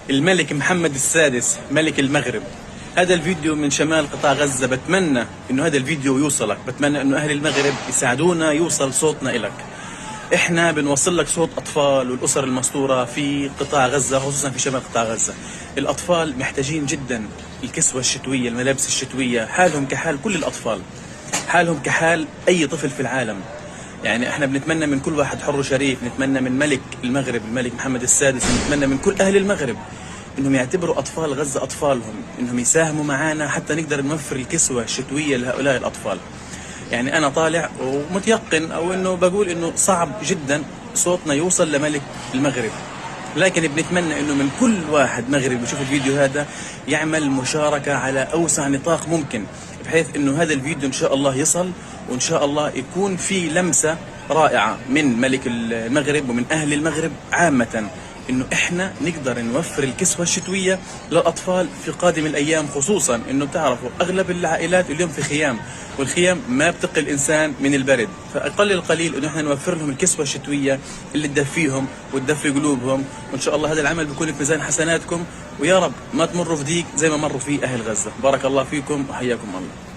الملك محمد السادس ملك المغرب. هذا الفيديو من شمال قطاع غزة. بتمنى انه هذا الفيديو يوصلك، بتمنى انه اهل المغرب يساعدونا يوصل صوتنا إلك. احنا بنوصل لك صوت اطفال والاسر المسطورة في قطاع غزة، خصوصا في شمال قطاع غزة. الاطفال محتاجين جدا الكسوة الشتوية، الملابس الشتوية، حالهم كحال كل الاطفال، حالهم كحال اي طفل في العالم. يعني احنا بنتمنى من كل واحد حر شريف، نتمنى من ملك المغرب الملك محمد السادس، نتمنى من كل اهل المغرب انهم يعتبروا اطفال غزة اطفالهم، انهم يساهموا معنا حتى نقدر نوفر الكسوة الشتوية لهؤلاء الاطفال. يعني انا طالع ومتيقن او انه بقول انه صعب جدا صوتنا يوصل لملك المغرب، لكن بنتمنى انه من كل واحد مغربي بيشوف الفيديو هذا يعمل مشاركة على اوسع نطاق ممكن، بحيث انه هذا الفيديو ان شاء الله يصل، وان شاء الله يكون في لمسة رائعة من ملك المغرب ومن اهل المغرب عامة، انه احنا نقدر نوفر الكسوة الشتوية للاطفال في قادم الايام. خصوصا انه بتعرفوا اغلب العائلات اليوم في خيام، والخيام ما بتقي الانسان من البرد، فاقل القليل انه احنا نوفر لهم الكسوة الشتوية اللي تدفيهم وتدفي قلوبهم. وان شاء الله هذا العمل بيكون في ميزان حسناتكم، ويا رب ما تمروا في ضيق زي ما مروا فيه اهل غزة. بارك الله فيكم وحياكم الله.